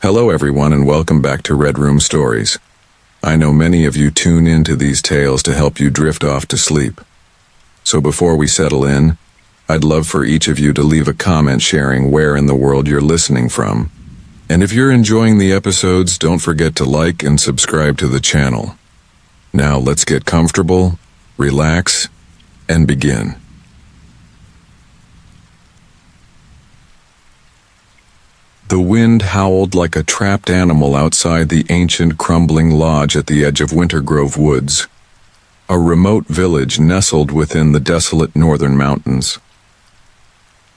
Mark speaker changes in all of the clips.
Speaker 1: Hello everyone and welcome back to Red Room Stories. I know many of you tune into these tales to help you drift off to sleep. So before we settle in, I'd love for each of you to leave a comment sharing where in the world you're listening from. And if you're enjoying the episodes, don't forget to like and subscribe to the channel. Now let's get comfortable, relax, and begin. The wind howled like a trapped animal outside the ancient crumbling lodge at the edge of Wintergrove Woods, a remote village nestled within the desolate northern mountains.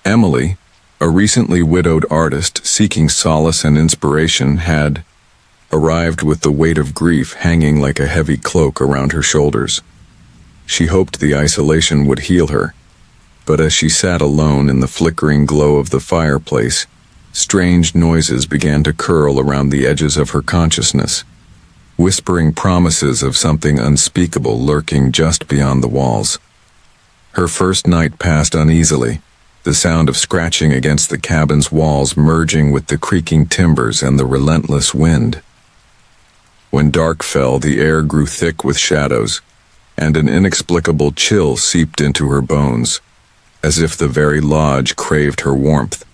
Speaker 1: Emily, a recently widowed artist seeking solace and inspiration, had arrived with the weight of grief hanging like a heavy cloak around her shoulders. She hoped the isolation would heal her, but as she sat alone in the flickering glow of the fireplace, strange noises began to curl around the edges of her consciousness, whispering promises of something unspeakable lurking just beyond the walls. Her first night passed uneasily, the sound of scratching against the cabin's walls merging with the creaking timbers and the relentless wind. When dark fell, the air grew thick with shadows, and an inexplicable chill seeped into her bones, as if the very lodge craved her warmth.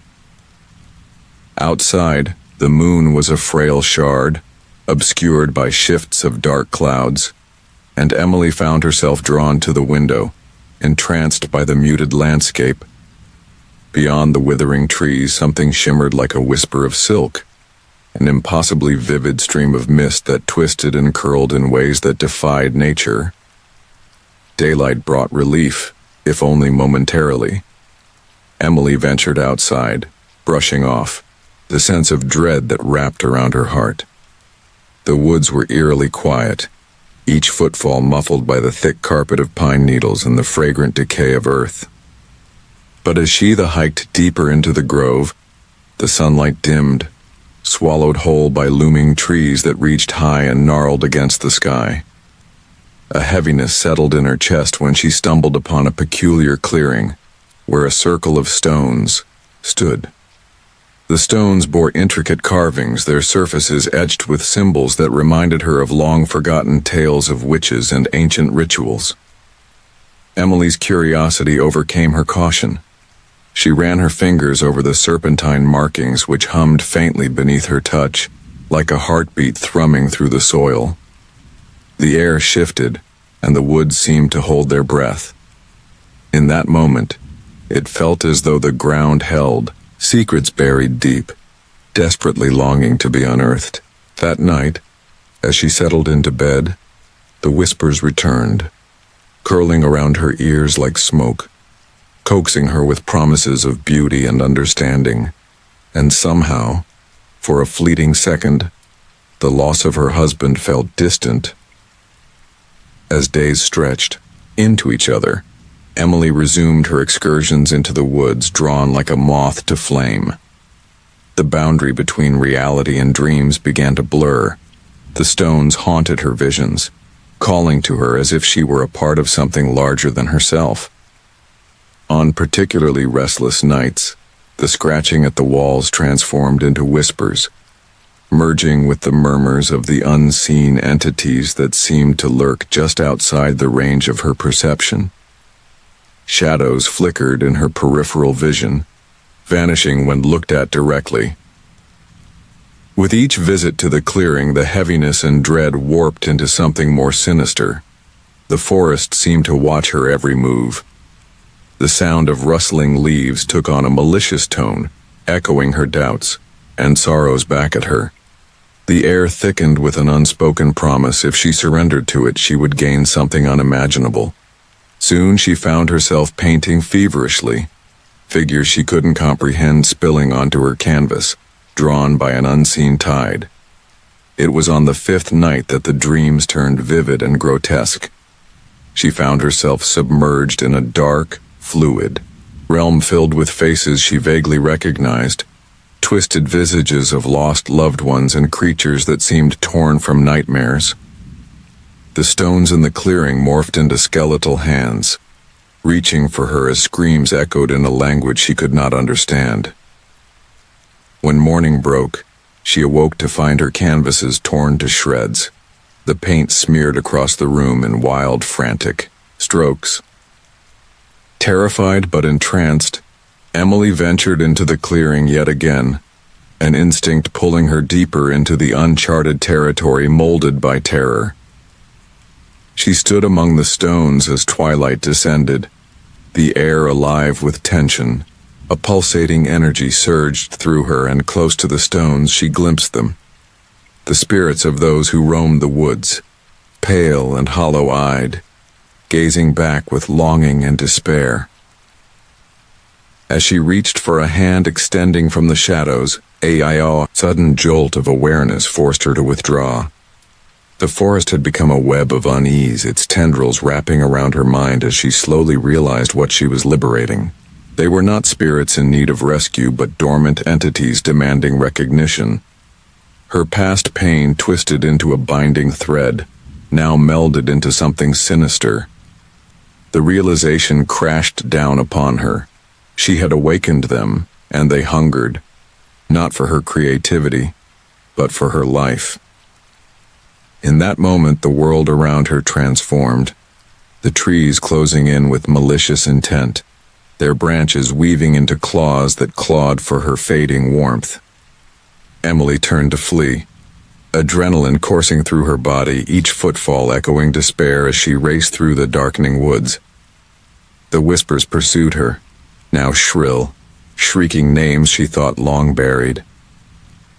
Speaker 1: Outside, the moon was a frail shard, obscured by shifts of dark clouds, and Emily found herself drawn to the window, entranced by the muted landscape. Beyond the withering trees, something shimmered like a whisper of silk, an impossibly vivid stream of mist that twisted and curled in ways that defied nature. Daylight brought relief, if only momentarily. Emily ventured outside, brushing off the sense of dread that wrapped around her heart. The woods were eerily quiet, each footfall muffled by the thick carpet of pine needles and the fragrant decay of earth. But as she hiked deeper into the grove, the sunlight dimmed, swallowed whole by looming trees that reached high and gnarled against the sky. A heaviness settled in her chest when she stumbled upon a peculiar clearing, where a circle of stones stood. The stones bore intricate carvings, their surfaces etched with symbols that reminded her of long-forgotten tales of witches and ancient rituals. Emily's curiosity overcame her caution. She ran her fingers over the serpentine markings which hummed faintly beneath her touch, like a heartbeat thrumming through the soil. The air shifted, and the woods seemed to hold their breath. In that moment, it felt as though the ground held secrets buried deep, desperately longing to be unearthed. That night, as she settled into bed, the whispers returned, curling around her ears like smoke, coaxing her with promises of beauty and understanding. And somehow, for a fleeting second, the loss of her husband felt distant. As days stretched into each other, Emily resumed her excursions into the woods, drawn like a moth to flame. The boundary between reality and dreams began to blur. The stones haunted her visions, calling to her as if she were a part of something larger than herself. On particularly restless nights, the scratching at the walls transformed into whispers, merging with the murmurs of the unseen entities that seemed to lurk just outside the range of her perception. Shadows flickered in her peripheral vision, vanishing when looked at directly. With each visit to the clearing, the heaviness and dread warped into something more sinister. The forest seemed to watch her every move. The sound of rustling leaves took on a malicious tone, echoing her doubts and sorrows back at her. The air thickened with an unspoken promise. If she surrendered to it, she would gain something unimaginable. Soon she found herself painting feverishly, figures she couldn't comprehend spilling onto her canvas, drawn by an unseen tide. It was on the fifth night that the dreams turned vivid and grotesque. She found herself submerged in a dark, fluid realm filled with faces she vaguely recognized, twisted visages of lost loved ones and creatures that seemed torn from nightmares. The stones in the clearing morphed into skeletal hands, reaching for her as screams echoed in a language she could not understand. When morning broke, She awoke to find her canvases torn to shreds, the paint smeared across the room in wild, frantic strokes. Terrified but entranced, Emily ventured into the clearing yet again, an instinct pulling her deeper into the uncharted territory molded by terror. She stood among the stones as twilight descended, the air alive with tension. A pulsating energy surged through her, and close to the stones she glimpsed them. The spirits of those who roamed the woods, pale and hollow-eyed, gazing back with longing and despair. As she reached for a hand extending from the shadows, a sudden jolt of awareness forced her to withdraw. The forest had become a web of unease, its tendrils wrapping around her mind as she slowly realized what she was liberating. They were not spirits in need of rescue, but dormant entities demanding recognition. Her past pain twisted into a binding thread, now melded into something sinister. The realization crashed down upon her. She had awakened them, and they hungered, not for her creativity, but for her life. In that moment, the world around her transformed, the trees closing in with malicious intent, their branches weaving into claws that clawed for her fading warmth. Emily turned to flee, adrenaline coursing through her body, each footfall echoing despair as she raced through the darkening woods. The whispers pursued her, now shrill, shrieking names she thought long buried.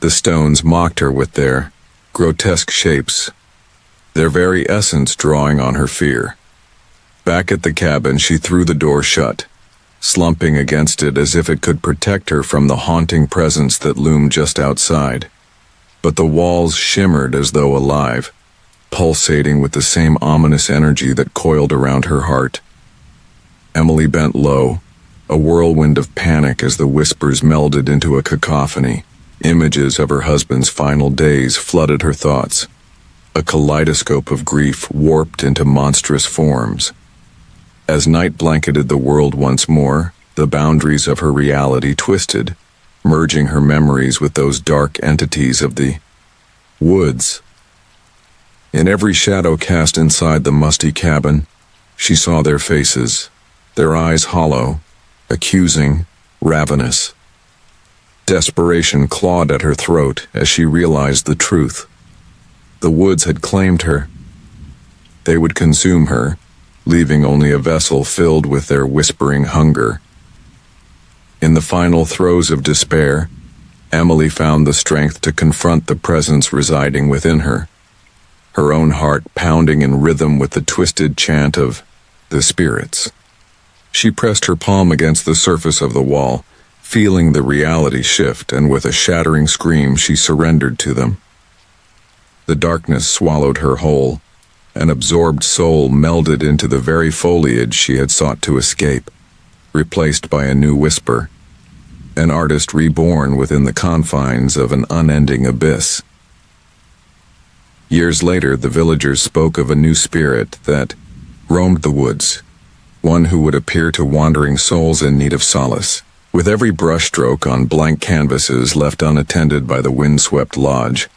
Speaker 1: The stones mocked her with their grotesque shapes, their very essence drawing on her fear. Back at the cabin, she threw the door shut, slumping against it as if it could protect her from the haunting presence that loomed just outside. But the walls shimmered as though alive, pulsating with the same ominous energy that coiled around her heart. Emily bent low, a whirlwind of panic as the whispers melded into a cacophony. Images of her husband's final days flooded her thoughts, a kaleidoscope of grief warped into monstrous forms. As night blanketed the world once more, the boundaries of her reality twisted, merging her memories with those dark entities of the woods. In every shadow cast inside the musty cabin, she saw their faces, their eyes hollow, accusing, ravenous. Desperation clawed at her throat as she realized the truth. The woods had claimed her. They would consume her, leaving only a vessel filled with their whispering hunger. In the final throes of despair, Emily found the strength to confront the presence residing within her, her own heart pounding in rhythm with the twisted chant of the spirits. She pressed her palm against the surface of the wall, feeling the reality shift, and with a shattering scream she surrendered to them. The darkness swallowed her whole. An absorbed soul melded into the very foliage she had sought to escape, replaced by a new whisper, an artist reborn within the confines of an unending abyss. Years later, the villagers spoke of a new spirit that roamed the woods, one who would appear to wandering souls in need of solace. With every brushstroke on blank canvases left unattended by the windswept lodge,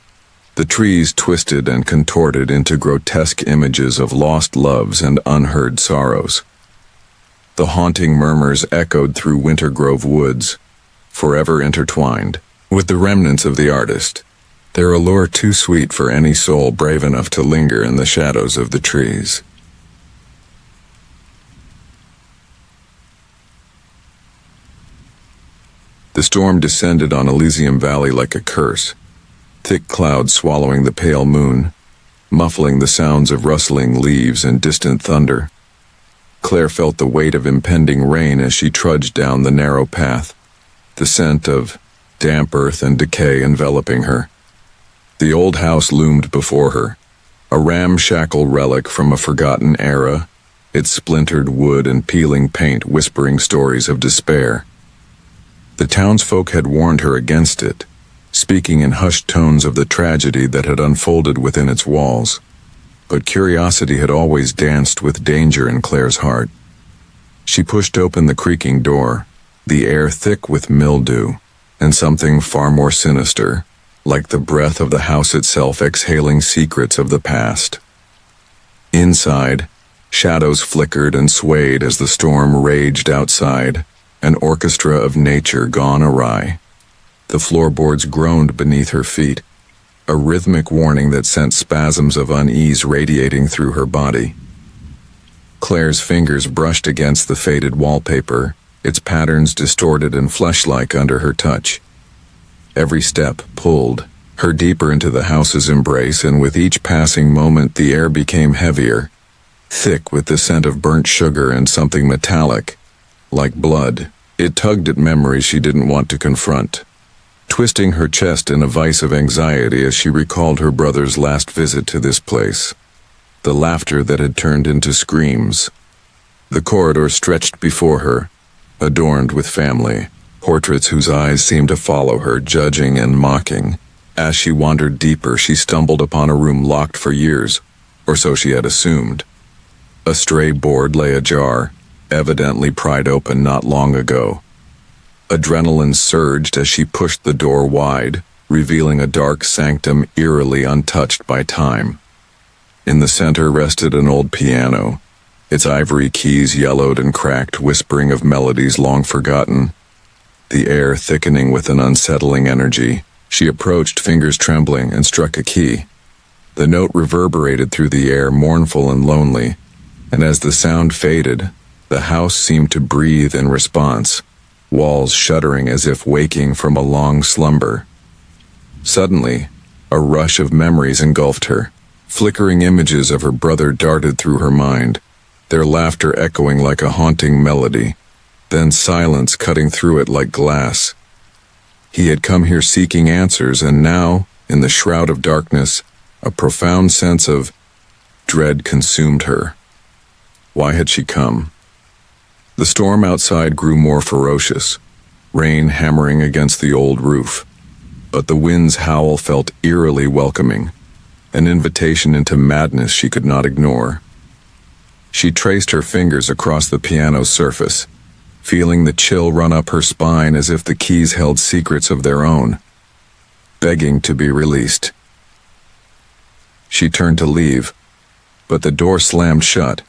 Speaker 1: the trees twisted and contorted into grotesque images of lost loves and unheard sorrows. The haunting murmurs echoed through Winter Grove woods, forever intertwined with the remnants of the artist, their allure too sweet for any soul brave enough to linger in the shadows of the trees. The storm descended on Elysium Valley like a curse, thick clouds swallowing the pale moon, muffling the sounds of rustling leaves and distant thunder. Claire felt the weight of impending rain as she trudged down the narrow path, the scent of damp earth and decay enveloping her. The old house loomed before her, a ramshackle relic from a forgotten era, its splintered wood and peeling paint whispering stories of despair. The townsfolk had warned her against it, speaking in hushed tones of the tragedy that had unfolded within its walls. But curiosity had always danced with danger in Claire's heart. She pushed open the creaking door, the air thick with mildew, and something far more sinister, like the breath of the house itself exhaling secrets of the past. Inside, shadows flickered and swayed as the storm raged outside, an orchestra of nature gone awry. The floorboards groaned beneath her feet, a rhythmic warning that sent spasms of unease radiating through her body. Claire's fingers brushed against the faded wallpaper, its patterns distorted and flesh-like under her touch. Every step pulled her deeper into the house's embrace, and with each passing moment the air became heavier, thick with the scent of burnt sugar and something metallic, like blood. It tugged at memories she didn't want to confront, twisting her chest in a vice of anxiety as she recalled her brother's last visit to this place. The laughter that had turned into screams. The corridor stretched before her, adorned with family, portraits whose eyes seemed to follow her, judging and mocking. As she wandered deeper, she stumbled upon a room locked for years, or so she had assumed. A stray board lay ajar, evidently pried open not long ago. Adrenaline surged as she pushed the door wide, revealing a dark sanctum eerily untouched by time. In the center rested an old piano, its ivory keys yellowed and cracked, whispering of melodies long forgotten. The air thickening with an unsettling energy, she approached, fingers trembling, and struck a key. The note reverberated through the air, mournful and lonely, and as the sound faded, the house seemed to breathe in response, walls shuddering as if waking from a long slumber. Suddenly, a rush of memories engulfed her. Flickering images of her brother darted through her mind, their laughter echoing like a haunting melody, then silence cutting through it like glass. He had come here seeking answers, and now, in the shroud of darkness, a profound sense of dread consumed her. Why had she come? The storm outside grew more ferocious, rain hammering against the old roof, but the wind's howl felt eerily welcoming, an invitation into madness she could not ignore. She traced her fingers across the piano's surface, feeling the chill run up her spine as if the keys held secrets of their own, begging to be released. She turned to leave, but the door slammed shut,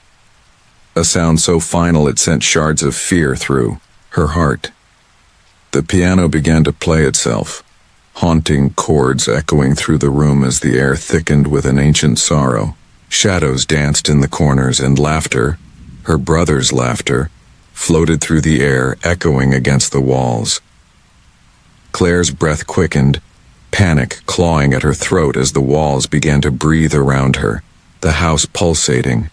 Speaker 1: a sound so final it sent shards of fear through her heart. The piano began to play itself, haunting chords echoing through the room as the air thickened with an ancient sorrow. Shadows danced in the corners, and laughter, her brother's laughter, floated through the air, echoing against the walls. Claire's breath quickened, panic clawing at her throat as the walls began to breathe around her, the house pulsating,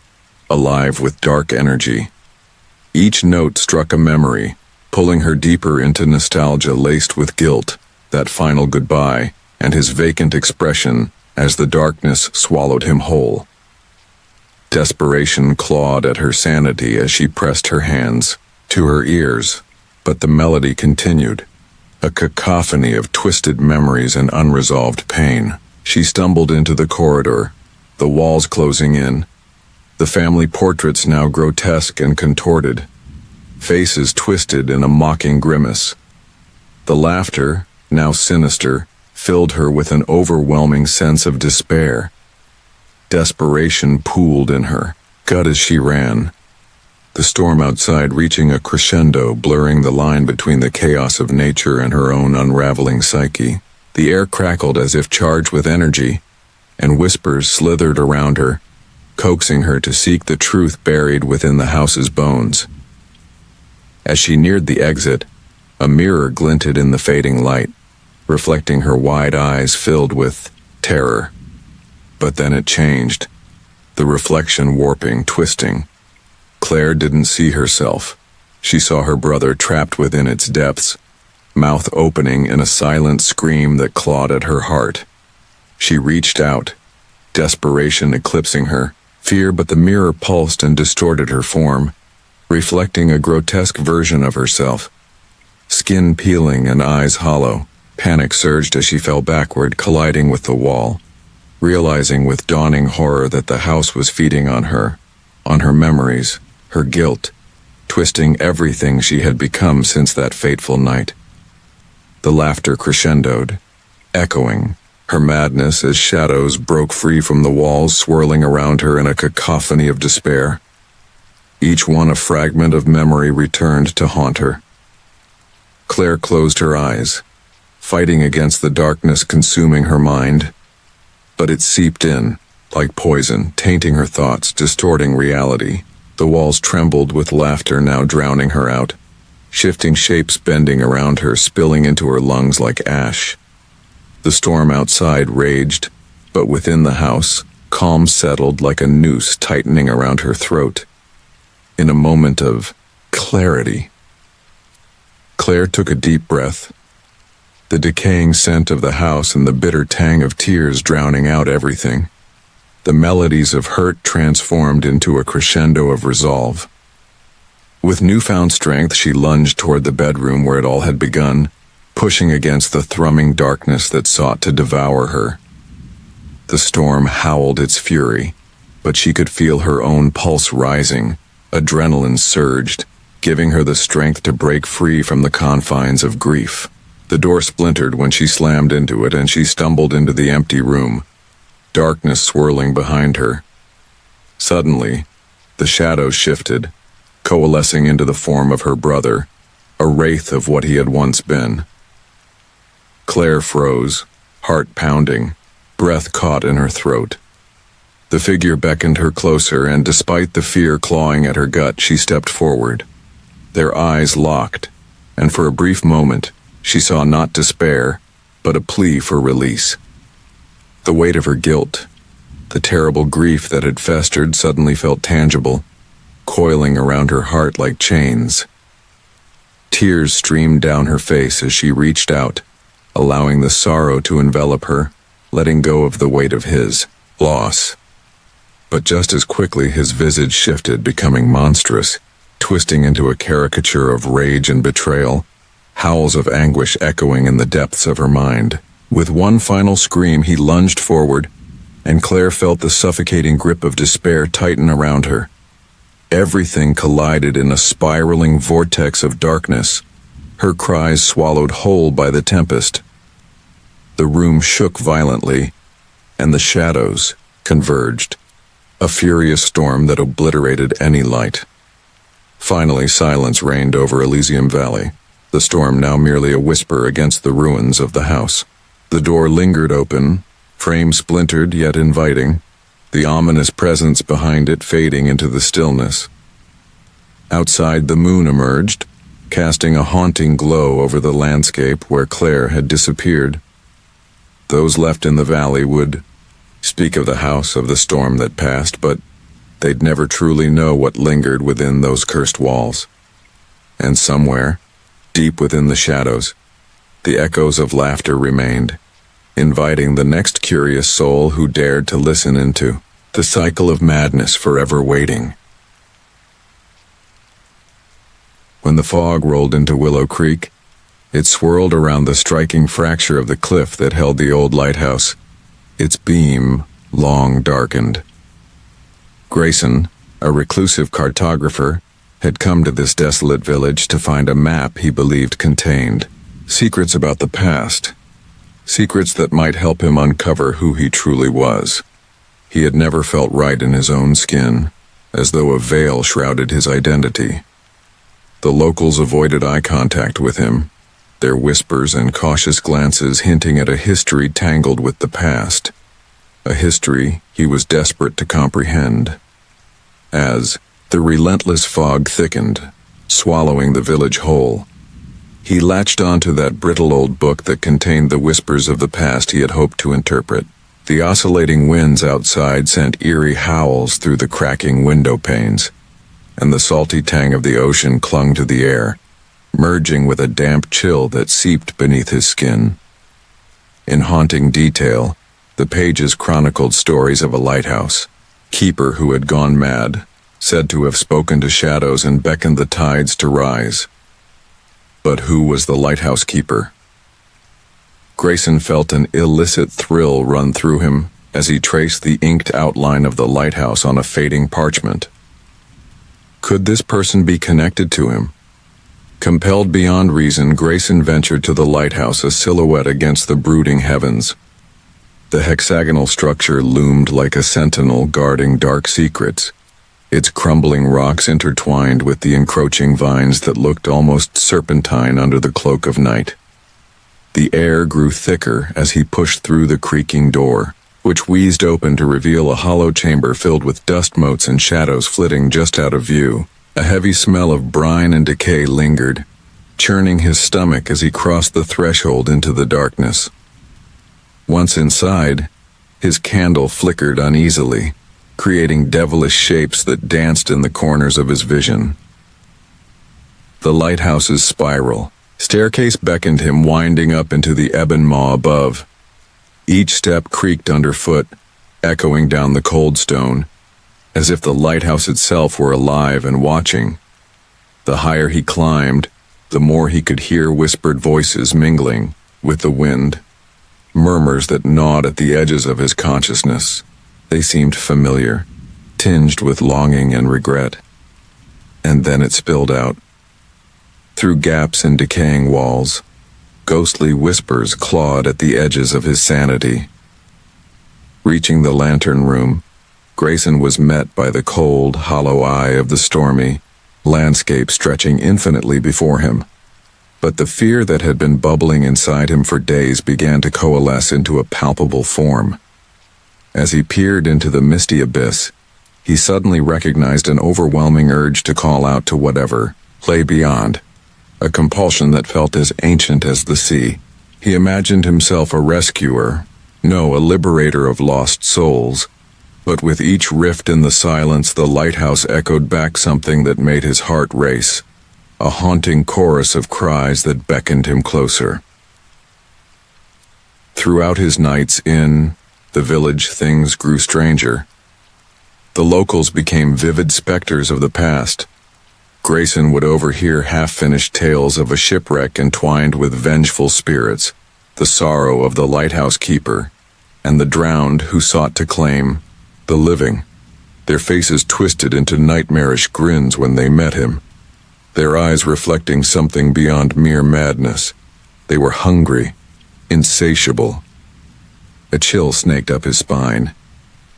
Speaker 1: alive with dark energy. Each note struck a memory, pulling her deeper into nostalgia laced with guilt, that final goodbye, and his vacant expression as the darkness swallowed him whole. Desperation clawed at her sanity as she pressed her hands to her ears, but the melody continued, a cacophony of twisted memories and unresolved pain. She stumbled into the corridor, the walls closing in, the family portraits now grotesque and contorted, faces twisted in a mocking grimace. The laughter, now sinister, filled her with an overwhelming sense of despair. Desperation pooled in her gut as she ran, the storm outside reaching a crescendo, blurring the line between the chaos of nature and her own unraveling psyche. The air crackled as if charged with energy, and whispers slithered around her, coaxing her to seek the truth buried within the house's bones. As she neared the exit, a mirror glinted in the fading light, reflecting her wide eyes filled with terror. But then it changed, the reflection warping, twisting. Claire didn't see herself. She saw her brother trapped within its depths, mouth opening in a silent scream that clawed at her heart. She reached out, desperation eclipsing her, fear, but the mirror pulsed and distorted her form, reflecting a grotesque version of herself. Skin peeling and eyes hollow, panic surged as she fell backward, colliding with the wall, realizing with dawning horror that the house was feeding on her memories, her guilt, twisting everything she had become since that fateful night. The laughter crescendoed, echoing, her madness as shadows broke free from the walls, swirling around her in a cacophony of despair. Each one a fragment of memory returned to haunt her. Claire closed her eyes, fighting against the darkness consuming her mind. But it seeped in, like poison, tainting her thoughts, distorting reality. The walls trembled with laughter now drowning her out, shifting shapes bending around her, spilling into her lungs like ash. The storm outside raged, but within the house, calm settled like a noose tightening around her throat. In a moment of clarity, Claire took a deep breath, the decaying scent of the house and the bitter tang of tears drowning out everything. The melodies of hurt transformed into a crescendo of resolve. With newfound strength, she lunged toward the bedroom where it all had begun, pushing against the thrumming darkness that sought to devour her. The storm howled its fury, but she could feel her own pulse rising. Adrenaline surged, giving her the strength to break free from the confines of grief. The door splintered when she slammed into it, and she stumbled into the empty room, darkness swirling behind her. Suddenly, the shadows shifted, coalescing into the form of her brother, a wraith of what he had once been. Claire froze, heart pounding, breath caught in her throat. The figure beckoned her closer, and despite the fear clawing at her gut, she stepped forward. Their eyes locked, and for a brief moment, she saw not despair, but a plea for release. The weight of her guilt, the terrible grief that had festered, suddenly felt tangible, coiling around her heart like chains. Tears streamed down her face as she reached out, allowing the sorrow to envelop her, letting go of the weight of his loss. But just as quickly his visage shifted, becoming monstrous, twisting into a caricature of rage and betrayal, howls of anguish echoing in the depths of her mind. With one final scream, he lunged forward, and Claire felt the suffocating grip of despair tighten around her. Everything collided in a spiraling vortex of darkness, her cries swallowed whole by the tempest. The room shook violently, and the shadows converged, a furious storm that obliterated any light. Finally, silence reigned over Elysium Valley, the storm now merely a whisper against the ruins of the house. The door lingered open, frame splintered yet inviting, the ominous presence behind it fading into the stillness. Outside, the moon emerged, casting a haunting glow over the landscape where Claire had disappeared. Those left in the valley would speak of the house, of the storm that passed, but they'd never truly know what lingered within those cursed walls. And somewhere, deep within the shadows, the echoes of laughter remained, inviting the next curious soul who dared to listen into the cycle of madness forever waiting. When the fog rolled into Willow Creek, it swirled around the striking fracture of the cliff that held the old lighthouse, its beam long darkened. Grayson, a reclusive cartographer, had come to this desolate village to find a map he believed contained secrets about the past, secrets that might help him uncover who he truly was. He had never felt right in his own skin, as though a veil shrouded his identity. The locals avoided eye contact with him, their whispers and cautious glances hinting at a history tangled with the past, a history he was desperate to comprehend. As the relentless fog thickened, swallowing the village whole, he latched onto that brittle old book that contained the whispers of the past he had hoped to interpret. The oscillating winds outside sent eerie howls through the cracking window panes, and the salty tang of the ocean clung to the air, merging with a damp chill that seeped beneath his skin. In haunting detail, the pages chronicled stories of a lighthouse keeper who had gone mad, said to have spoken to shadows and beckoned the tides to rise. But who was the lighthouse keeper? Grayson felt an illicit thrill run through him as he traced the inked outline of the lighthouse on a fading parchment. Could this person be connected to him? Compelled beyond reason, Grayson ventured to the lighthouse, a silhouette against the brooding heavens. The hexagonal structure loomed like a sentinel guarding dark secrets, its crumbling rocks intertwined with the encroaching vines that looked almost serpentine under the cloak of night. The air grew thicker as he pushed through the creaking door, which wheezed open to reveal a hollow chamber filled with dust motes and shadows flitting just out of view. A heavy smell of brine and decay lingered, churning his stomach as he crossed the threshold into the darkness. Once inside, his candle flickered uneasily, creating devilish shapes that danced in the corners of his vision. The lighthouse's spiral staircase beckoned him, winding up into the ebon maw above. Each step creaked underfoot, echoing down the cold stone, as if the lighthouse itself were alive and watching. The higher he climbed, the more he could hear whispered voices mingling with the wind, murmurs that gnawed at the edges of his consciousness. They seemed familiar, tinged with longing and regret. And then it spilled out. Through gaps in decaying walls, ghostly whispers clawed at the edges of his sanity. Reaching the lantern room, Grayson was met by the cold, hollow eye of the stormy landscape stretching infinitely before him. But the fear that had been bubbling inside him for days began to coalesce into a palpable form. As he peered into the misty abyss, he suddenly recognized an overwhelming urge to call out to whatever lay beyond, a compulsion that felt as ancient as the sea. He imagined himself a rescuer, no, a liberator of lost souls. But with each rift in the silence, the lighthouse echoed back something that made his heart race, a haunting chorus of cries that beckoned him closer. Throughout his nights in the village, things grew stranger. The locals became vivid specters of the past. Grayson would overhear half-finished tales of a shipwreck entwined with vengeful spirits, the sorrow of the lighthouse keeper, and the drowned who sought to claim the living. Their faces twisted into nightmarish grins when they met him, their eyes reflecting something beyond mere madness. They were hungry, insatiable. A chill snaked up his spine,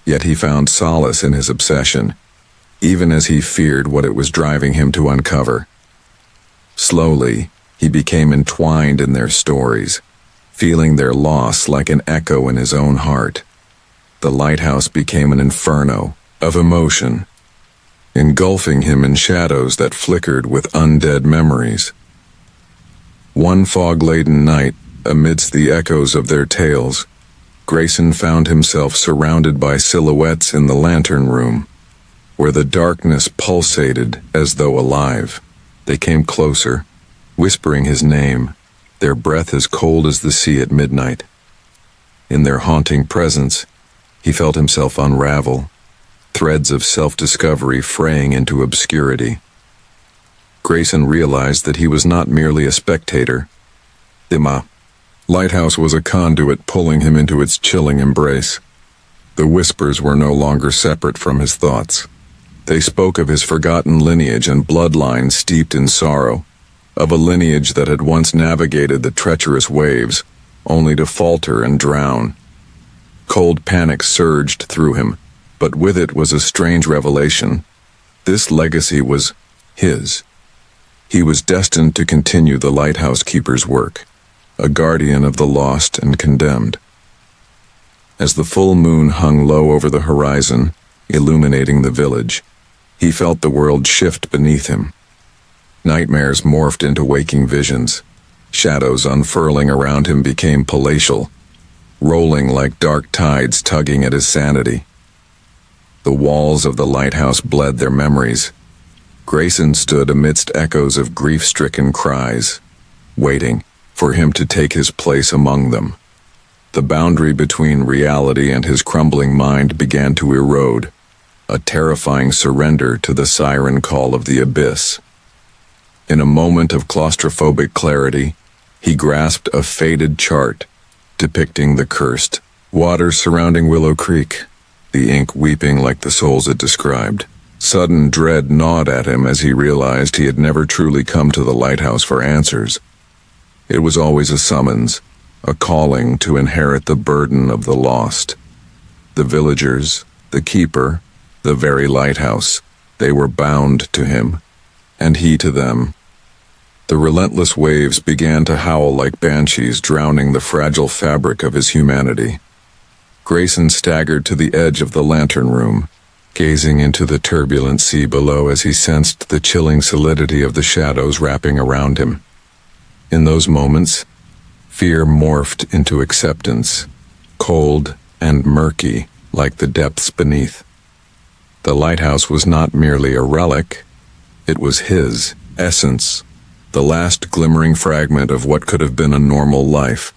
Speaker 1: yet he found solace in his obsession, even as he feared what it was driving him to uncover. Slowly, he became entwined in their stories, feeling their loss like an echo in his own heart. The lighthouse became an inferno of emotion, engulfing him in shadows that flickered with undead memories. One fog-laden night, amidst the echoes of their tales, Grayson found himself surrounded by silhouettes in the lantern room, where the darkness pulsated as though alive. They came closer, whispering his name, their breath as cold as the sea at midnight. In their haunting presence, he felt himself unravel, threads of self-discovery fraying into obscurity. Grayson realized that he was not merely a spectator. The lighthouse was a conduit pulling him into its chilling embrace. The whispers were no longer separate from his thoughts. They spoke of his forgotten lineage and bloodline steeped in sorrow, of a lineage that had once navigated the treacherous waves, only to falter and drown. Cold panic surged through him, but with it was a strange revelation. This legacy was his. He was destined to continue the lighthouse keeper's work, a guardian of the lost and condemned. As the full moon hung low over the horizon, illuminating the village, he felt the world shift beneath him. Nightmares morphed into waking visions. Shadows unfurling around him became palatial, rolling like dark tides tugging at his sanity. The walls of the lighthouse bled their memories. Grayson stood amidst echoes of grief-stricken cries, waiting for him to take his place among them. The boundary between reality and his crumbling mind began to erode, a terrifying surrender to the siren call of the abyss. In a moment of claustrophobic clarity, he grasped a faded chart depicting the cursed waters surrounding Willow Creek, the ink weeping like the souls it described. Sudden dread gnawed at him as he realized he had never truly come to the lighthouse for answers. It was always a summons, a calling to inherit the burden of the lost. The villagers, the keeper, the very lighthouse, they were bound to him, and he to them. The relentless waves began to howl like banshees, drowning the fragile fabric of his humanity. Grayson staggered to the edge of the lantern room, gazing into the turbulent sea below as he sensed the chilling solidity of the shadows wrapping around him. In those moments, fear morphed into acceptance, cold and murky like the depths beneath. The lighthouse was not merely a relic, it was his essence, the last glimmering fragment of what could have been a normal life.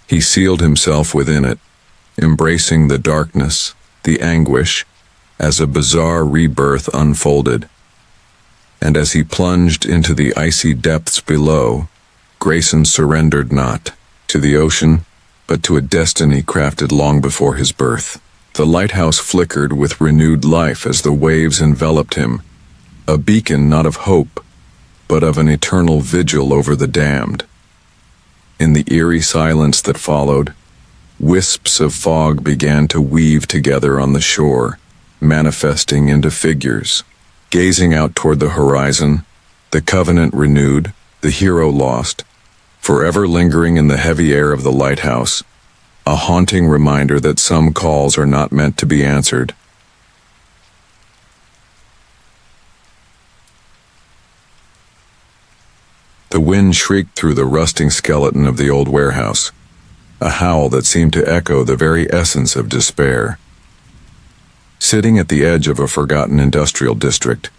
Speaker 1: He sealed himself within it, embracing the darkness, the anguish, as a bizarre rebirth unfolded. And as he plunged into the icy depths below, Grayson surrendered not to the ocean, but to a destiny crafted long before his birth. The lighthouse flickered with renewed life as the waves enveloped him, a beacon not of hope, but of an eternal vigil over the damned. In the eerie silence that followed, wisps of fog began to weave together on the shore, manifesting into figures. Gazing out toward the horizon, the covenant renewed, the hero lost, forever lingering in the heavy air of the lighthouse, a haunting reminder that some calls are not meant to be answered. The wind shrieked through the rusting skeleton of the old warehouse, a howl that seemed to echo the very essence of despair. Sitting at the edge of a forgotten industrial district,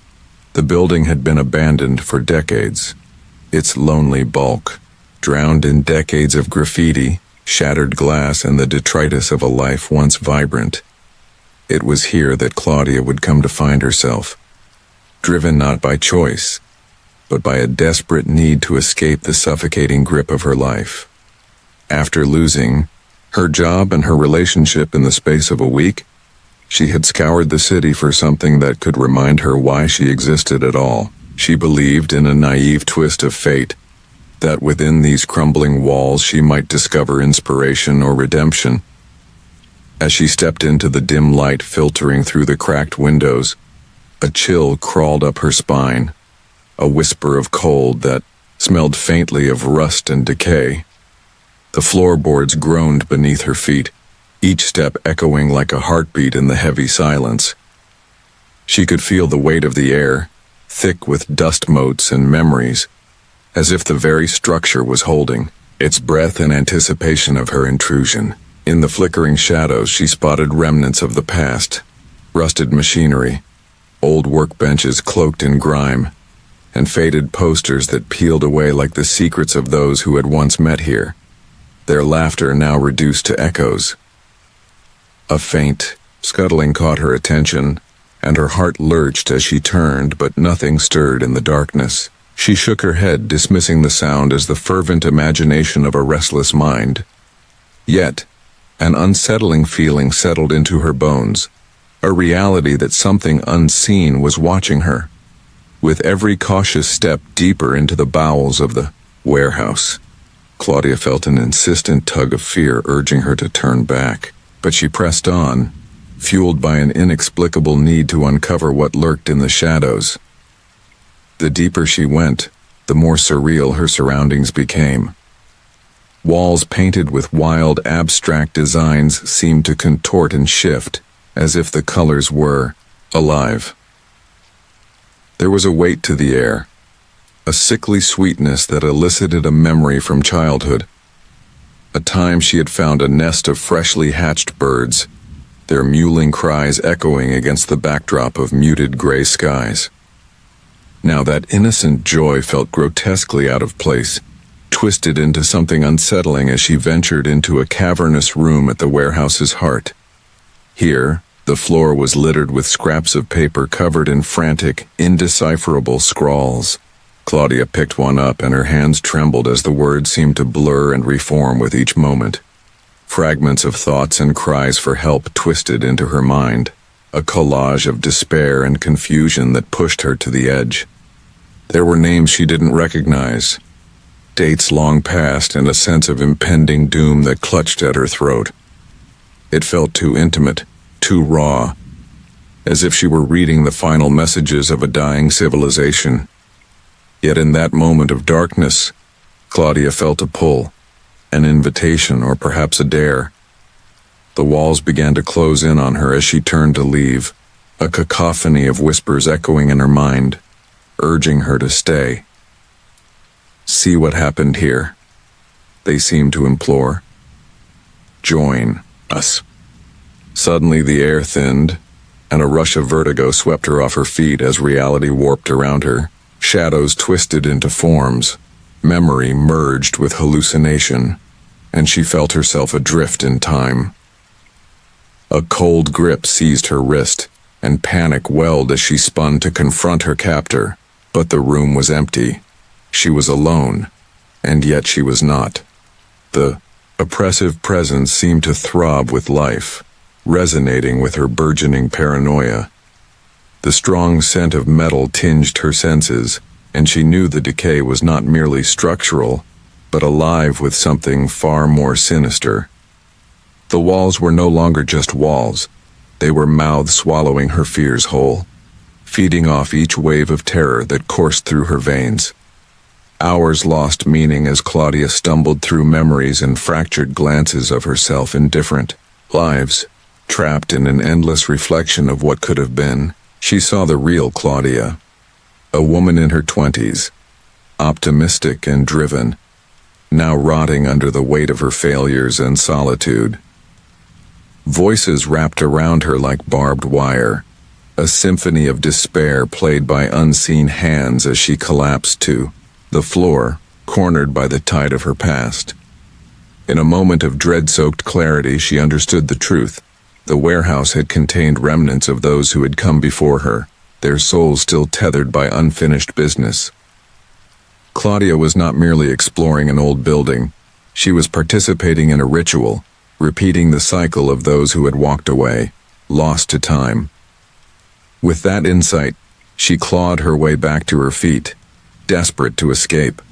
Speaker 1: the building had been abandoned for decades, its lonely bulk, drowned in decades of graffiti, shattered glass, and the detritus of a life once vibrant. It was here that Claudia would come to find herself, driven not by choice, but by a desperate need to escape the suffocating grip of her life. After losing her job and her relationship in the space of a week, she had scoured the city for something that could remind her why she existed at all. She believed in a naive twist of fate, that within these crumbling walls she might discover inspiration or redemption. As she stepped into the dim light filtering through the cracked windows, a chill crawled up her spine, a whisper of cold that smelled faintly of rust and decay. The floorboards groaned beneath her feet, each step echoing like a heartbeat in the heavy silence. She could feel the weight of the air, thick with dust motes and memories, as if the very structure was holding its breath in anticipation of her intrusion. In the flickering shadows she spotted remnants of the past, rusted machinery, old workbenches cloaked in grime, and faded posters that peeled away like the secrets of those who had once met here, their laughter now reduced to echoes. A faint scuttling caught her attention, and her heart lurched as she turned, but nothing stirred in the darkness. She shook her head, dismissing the sound as the fervent imagination of a restless mind. Yet, an unsettling feeling settled into her bones, a reality that something unseen was watching her. With every cautious step deeper into the bowels of the warehouse, Claudia felt an insistent tug of fear urging her to turn back. But she pressed on, fueled by an inexplicable need to uncover what lurked in the shadows. The deeper she went, the more surreal her surroundings became. Walls painted with wild, abstract designs seemed to contort and shift, as if the colors were alive. There was a weight to the air, a sickly sweetness that elicited a memory from childhood. A time she had found a nest of freshly hatched birds, their mewling cries echoing against the backdrop of muted gray skies. Now that innocent joy felt grotesquely out of place, twisted into something unsettling as she ventured into a cavernous room at the warehouse's heart. Here, the floor was littered with scraps of paper covered in frantic, indecipherable scrawls. Claudia picked one up, and her hands trembled as the words seemed to blur and reform with each moment. Fragments of thoughts and cries for help twisted into her mind, a collage of despair and confusion that pushed her to the edge. There were names she didn't recognize, dates long past and a sense of impending doom that clutched at her throat. It felt too intimate, too raw, as if she were reading the final messages of a dying civilization. Yet in that moment of darkness, Claudia felt a pull, an invitation, or perhaps a dare. The walls began to close in on her as she turned to leave, a cacophony of whispers echoing in her mind, urging her to stay. See what happened here, they seemed to implore. Join us. Suddenly the air thinned, and a rush of vertigo swept her off her feet as reality warped around her. Shadows twisted into forms, memory merged with hallucination, and she felt herself adrift in time. A cold grip seized her wrist, and panic welled as she spun to confront her captor. But the room was empty. She was alone, and yet she was not. The oppressive presence seemed to throb with life, resonating with her burgeoning paranoia. The strong scent of metal tinged her senses, and she knew the decay was not merely structural, but alive with something far more sinister. The walls were no longer just walls. They were mouths swallowing her fears whole, feeding off each wave of terror that coursed through her veins. Hours lost meaning as Claudia stumbled through memories and fractured glances of herself in different lives. Trapped in an endless reflection of what could have been, she saw the real Claudia, a woman in her 20s, optimistic and driven, now rotting under the weight of her failures and solitude. Voices wrapped around her like barbed wire, a symphony of despair played by unseen hands as she collapsed to the floor, cornered by the tide of her past. In a moment of dread-soaked clarity, she understood the truth. The warehouse had contained remnants of those who had come before her, their souls still tethered by unfinished business. Claudia was not merely exploring an old building. She was participating in a ritual, repeating the cycle of those who had walked away, lost to time. With that insight, she clawed her way back to her feet, desperate to escape.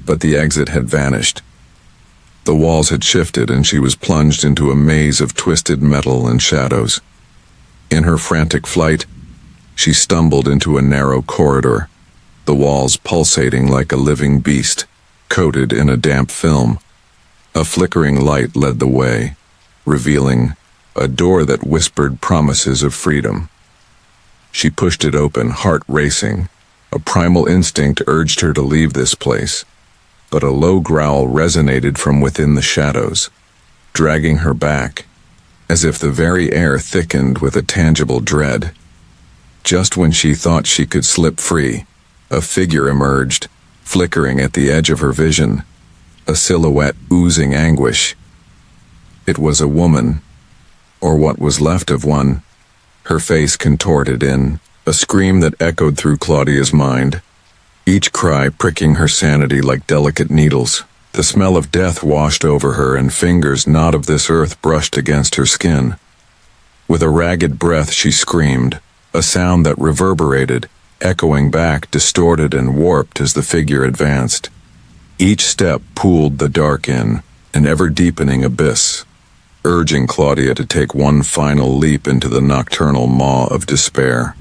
Speaker 1: But the exit had vanished. The walls had shifted and she was plunged into a maze of twisted metal and shadows. In her frantic flight, she stumbled into a narrow corridor, the walls pulsating like a living beast, coated in a damp film. A flickering light led the way, revealing a door that whispered promises of freedom. She pushed it open, heart racing. A primal instinct urged her to leave this place, but a low growl resonated from within the shadows, dragging her back, as if the very air thickened with a tangible dread. Just when she thought she could slip free, a figure emerged, flickering at the edge of her vision, a silhouette oozing anguish. It was a woman, or what was left of one, her face contorted in a scream that echoed through Claudia's mind, each cry pricking her sanity like delicate needles. The smell of death washed over her, and fingers not of this earth brushed against her skin. With a ragged breath she screamed, a sound that reverberated, echoing back, distorted and warped as the figure advanced. Each step pulled the dark in, an ever-deepening abyss, urging Claudia to take one final leap into the nocturnal maw of despair.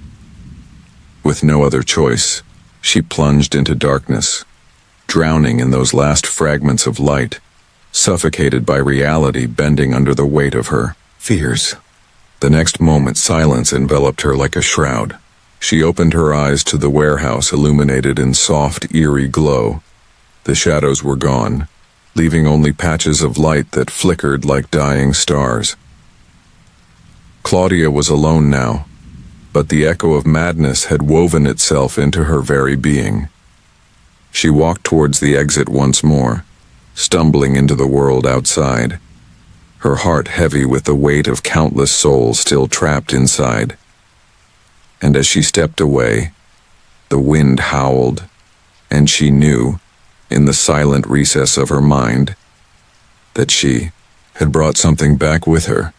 Speaker 1: With no other choice, she plunged into darkness, drowning in those last fragments of light, suffocated by reality bending under the weight of her fears. The next moment, silence enveloped her like a shroud. She opened her eyes to the warehouse illuminated in soft, eerie glow. The shadows were gone, leaving only patches of light that flickered like dying stars. Claudia was alone now, but the echo of madness had woven itself into her very being. She walked towards the exit once more, stumbling into the world outside, her heart heavy with the weight of countless souls still trapped inside. And as she stepped away, the wind howled, and she knew, in the silent recess of her mind, that she had brought something back with her.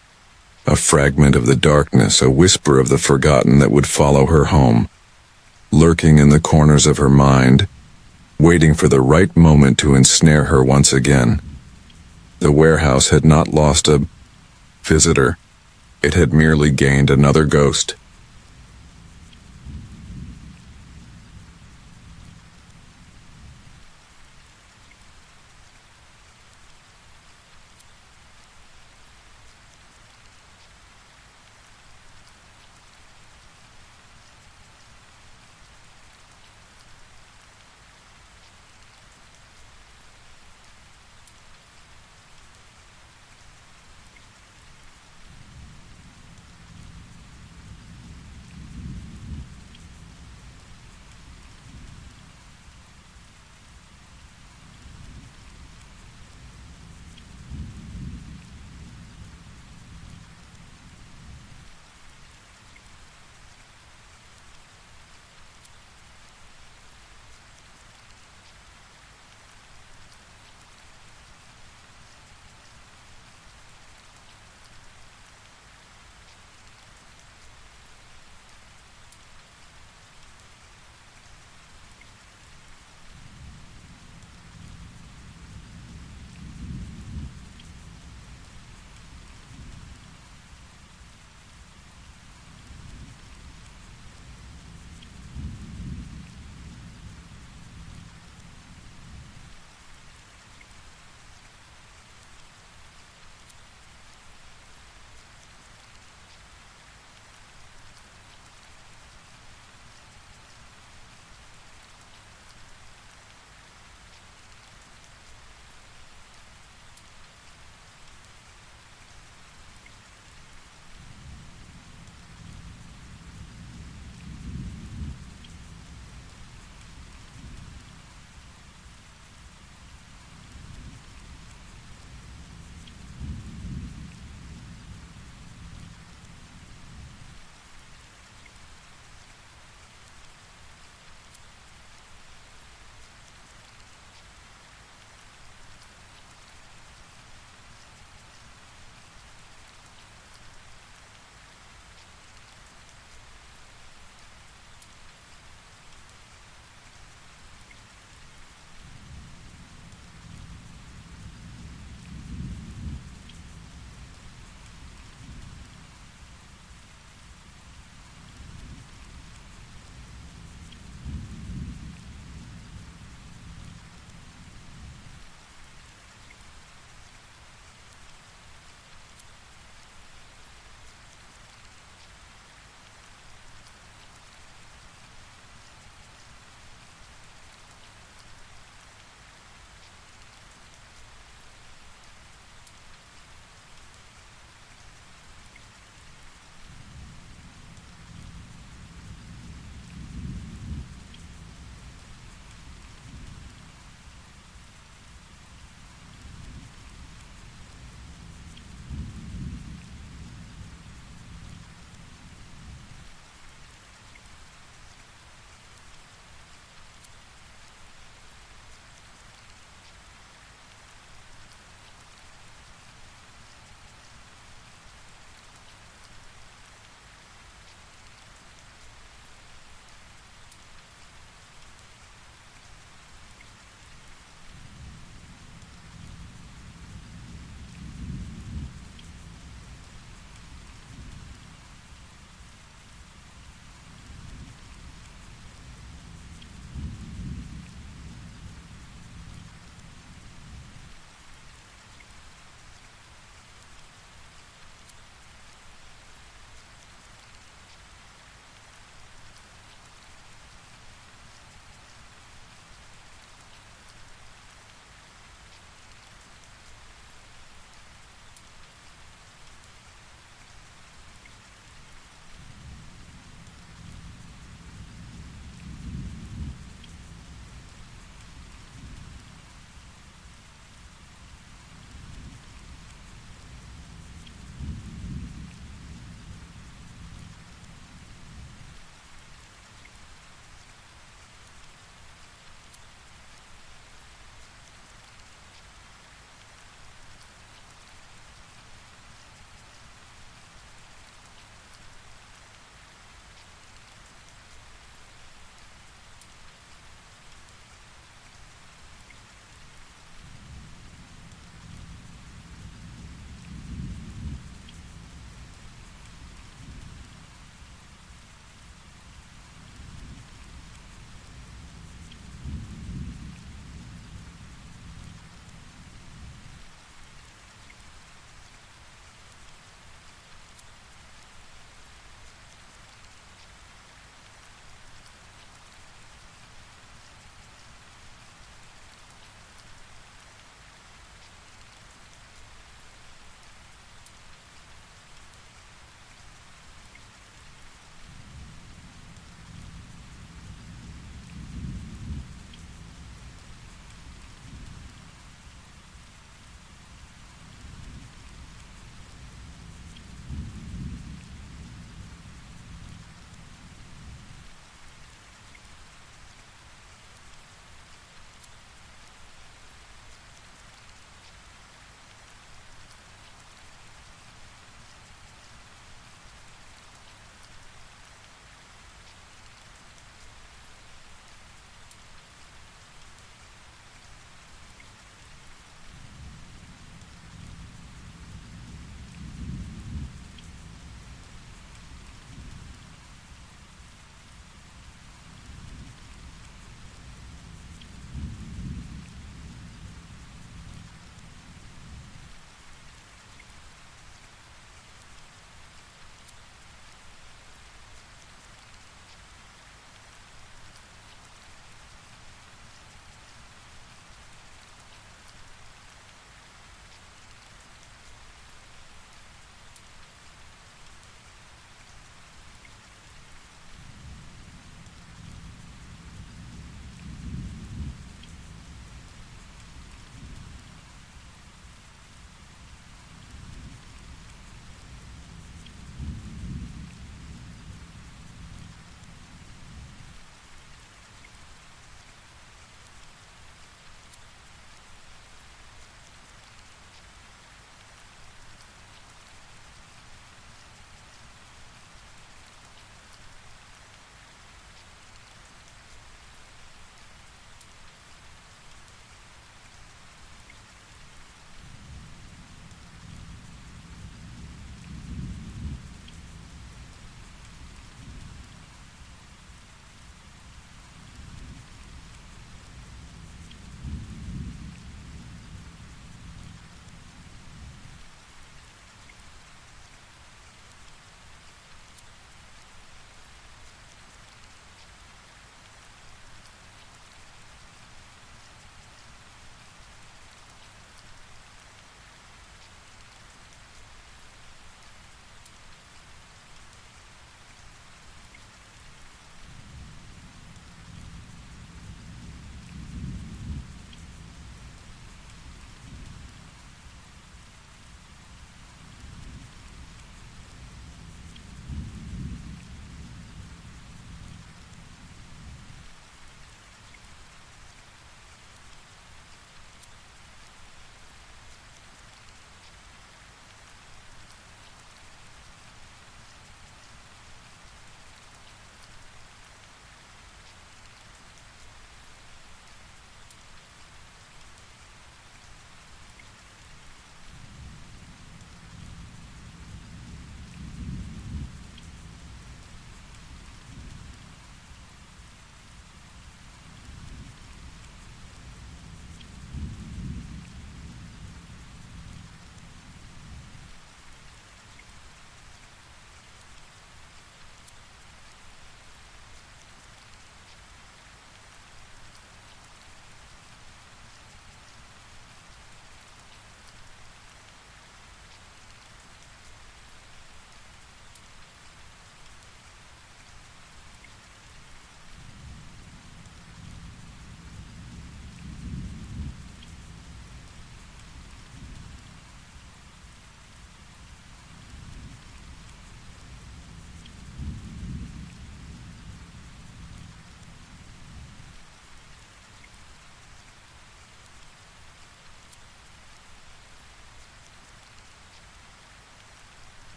Speaker 1: A fragment of the darkness, a whisper of the forgotten that would follow her home. Lurking in the corners of her mind, waiting for the right moment to ensnare her once again. The warehouse had not lost a visitor. It had merely gained another ghost.